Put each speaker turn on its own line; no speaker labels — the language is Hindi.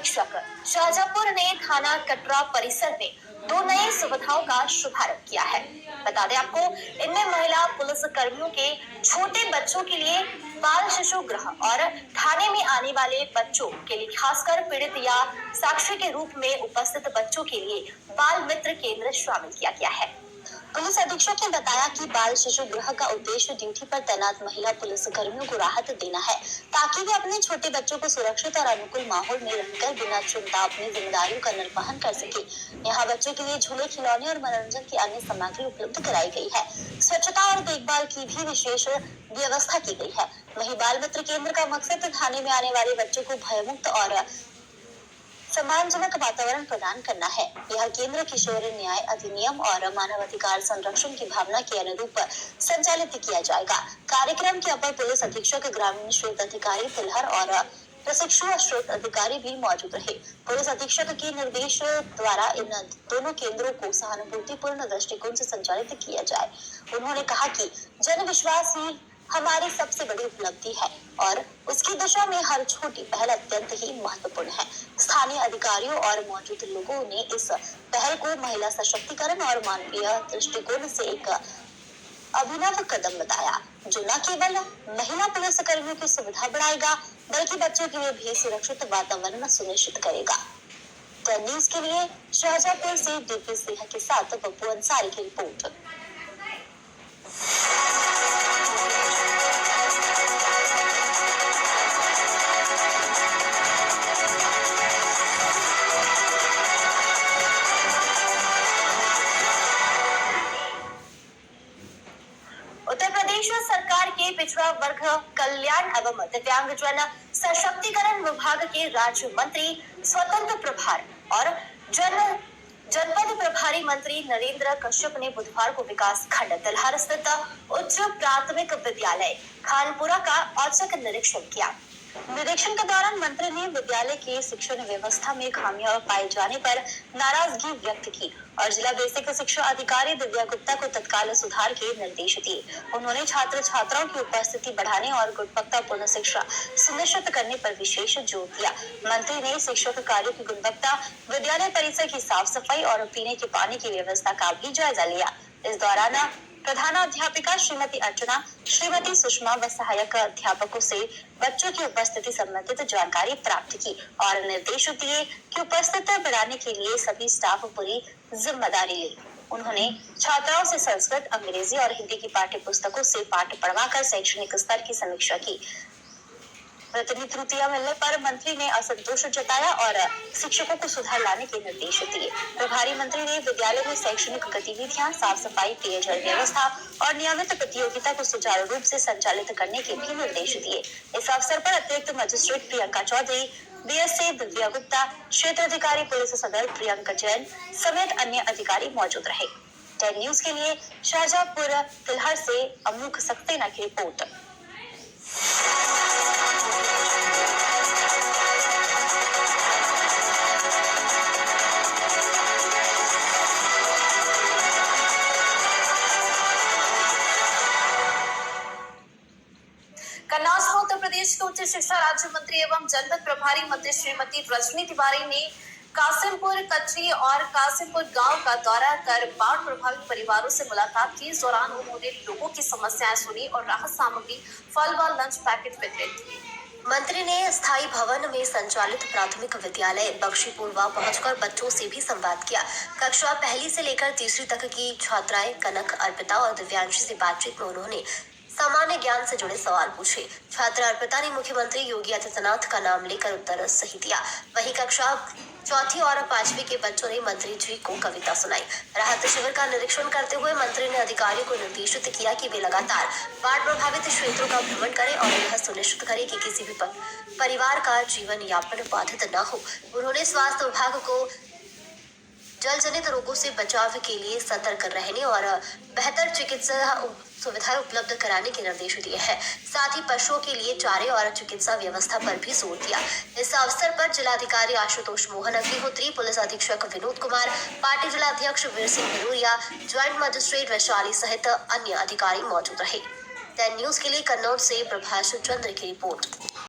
अधीक्षक शाहजहांपुर ने थाना कटरा परिसर में 2 नई सुविधाओं का शुभारंभ किया है। बता दें आपको, इनमें महिला पुलिस कर्मियों के छोटे बच्चों के लिए बाल शिशु गृह और थाने में आने वाले बच्चों के लिए खासकर पीड़ित या साक्षी के रूप में उपस्थित बच्चों के लिए बाल मित्र केंद्र शामिल किया गया है। पुलिस अधीक्षक ने बताया कि बाल शिशु गृह का उद्देश्य ड्यूटी पर तैनात महिला पुलिस कर्मियों को राहत देना है, ताकि वे अपने छोटे बच्चों को सुरक्षित और अनुकूल माहौल में रहकर बिना चिंता अपनी जिम्मेदारियों का निर्वहन कर सके। यहाँ बच्चों के लिए झूले, खिलौने और मनोरंजन की अन्य सामग्री उपलब्ध कराई गई है। स्वच्छता और देखभाल की भी विशेष व्यवस्था की गई है। वहीं बाल मित्र केंद्र का मकसद थाने में आने वाले बच्चों को भयमुक्त और सम्मानजनक वातावरण प्रदान करना है। यह केंद्र किशोर न्याय अधिनियम और मानवाधिकार संरक्षण की भावना के अनुरूप संचालित किया जाएगा। कार्यक्रम के अपर पुलिस अधीक्षक ग्रामीण क्षेत्र अधिकारी तिलहर और प्रशिक्षु क्षेत्र अधिकारी भी मौजूद रहे। पुलिस अधीक्षक के निर्देश द्वारा इन दोनों केंद्रों को सहानुभूतिपूर्ण दृष्टिकोण से संचालित किया जाए। उन्होंने कहा कि जन विश्वास ही हमारी सबसे बड़ी उपलब्धि है और उसकी दिशा में हर छोटी पहल अत्यंत ही महत्वपूर्ण है। स्थानीय अधिकारियों और मौजूद लोगों ने इस पहल को महिला सशक्तिकरण और मानवीय दृष्टिकोण से एक अभिनव कदम बताया, जो न केवल महिला पुलिस कर्मियों की सुविधा बढ़ाएगा, बल्कि बच्चों के लिए भी सुरक्षित वातावरण सुनिश्चित करेगा। द न्यूज के लिए शाहजहांपुर से डीपी सिंह के साथ पप्पू अंसारी की रिपोर्ट। उत्तर प्रदेश सरकार के पिछड़ा वर्ग कल्याण एवं दिव्यांगजन सशक्तिकरण विभाग के राज्य मंत्री स्वतंत्र प्रभार और जनपद प्रभारी मंत्री नरेंद्र कश्यप ने बुधवार को विकास खंड तिलहर स्थित उच्च प्राथमिक विद्यालय खानपुरा का औचक निरीक्षण किया। निरीक्षण के दौरान मंत्री ने विद्यालय की शिक्षण व्यवस्था में खामियां पाए जाने पर नाराजगी व्यक्त की और जिला बेसिक शिक्षा अधिकारी दिव्या गुप्ता को तत्काल सुधार के निर्देश दिए। उन्होंने छात्र छात्राओं की उपस्थिति बढ़ाने और गुणवत्तापूर्ण शिक्षा सुनिश्चित करने पर विशेष जोर दिया। मंत्री ने शिक्षक कार्यों की गुणवत्ता, विद्यालय परिसर की साफ सफाई और पीने के पानी की व्यवस्था का भी जायजा लिया। इस दौरान प्रधानाध्यापिका श्रीमती अर्चना, श्रीमती सुषमा व सहायक अध्यापकों से बच्चों की उपस्थिति संबंधित जानकारी प्राप्त की और निर्देश दिए कि उपस्थिति बढ़ाने के लिए सभी स्टाफ पूरी जिम्मेदारी ले। उन्होंने छात्राओं से संस्कृत, अंग्रेजी और हिंदी की पाठ्य पुस्तकों से पाठ पढ़वाकर शैक्षणिक स्तर की समीक्षा की। वेतन त्रुटियां मिलने पर मंत्री ने असंतोष जताया और शिक्षकों को सुधार लाने के निर्देश दिए। प्रभारी मंत्री ने विद्यालय में शैक्षणिक गतिविधियां, साफ सफाई, पेयजल व्यवस्था और नियमित प्रतियोगिता को सुचारू रूप से संचालित करने के भी निर्देश दिए। इस अवसर पर अतिरिक्त मजिस्ट्रेट प्रियंका चौधरी, बीएससी दिव्या गुप्ता, क्षेत्र अधिकारी पुलिस सदर प्रियंका जैन समेत अन्य अधिकारी मौजूद रहे। टेन न्यूज के लिए शाहजहांपुर तिलहर से अमूख सक्सेना की रिपोर्ट। कन्नौज में उत्तर प्रदेश के उच्च शिक्षा राज्य मंत्री एवं जनपद प्रभारी मंत्री श्रीमती रजनी तिवारी ने कासिमपुर कचरी और कासिमपुर गांव का दौरा कर बाढ़ प्रभावित परिवारों से मुलाकात की। इस दौरान उन्होंने लोगों की समस्याएं सुनी और राहत सामग्री, फल व लंच पैकेट वितरित किए। मंत्री ने स्थायी भवन में संचालित प्राथमिक विद्यालय बख्शीपुरवा पहुंचकर बच्चों से भी संवाद किया। कक्षा पहली से लेकर तीसरी तक की छात्राएं कनक, अर्पिता और दिव्यांशी से बातचीत में उन्होंने सामान्य ज्ञान से जुड़े सवाल पूछे। छात्रा अर्पिता ने मुख्यमंत्री योगी आदित्यनाथ का नाम लेकर उत्तर सही दिया। वहीं कक्षा चौथी और पांचवी के बच्चों ने मंत्री जी को कविता सुनाई। राहत शिविर का निरीक्षण करते हुए मंत्री ने अधिकारियों को निर्देशित किया कि वे लगातार बाढ़ प्रभावित क्षेत्रों का भ्रमण करें और यह सुनिश्चित करें कि किसी भी परिवार का जीवन यापन बाधित न हो। उन्होंने स्वास्थ्य विभाग को जल जनित रोगों से बचाव के लिए सतर्क रहने और बेहतर चिकित्सा सुविधाएं उपलब्ध कराने के निर्देश दिए हैं। साथ ही पशुओं के लिए चारे और चिकित्सा व्यवस्था पर भी जोर दिया। इस अवसर पर जिलाधिकारी आशुतोष मोहन अग्निहोत्री, पुलिस अधीक्षक विनोद कुमार, पार्टी जिलाध्यक्ष वीर सिंह भरूरिया, ज्वाइंट मजिस्ट्रेट वैशाली सहित अन्य अधिकारी मौजूद रहे। टेन न्यूज के लिए कन्नौज से प्रभाष चंद्र की रिपोर्ट।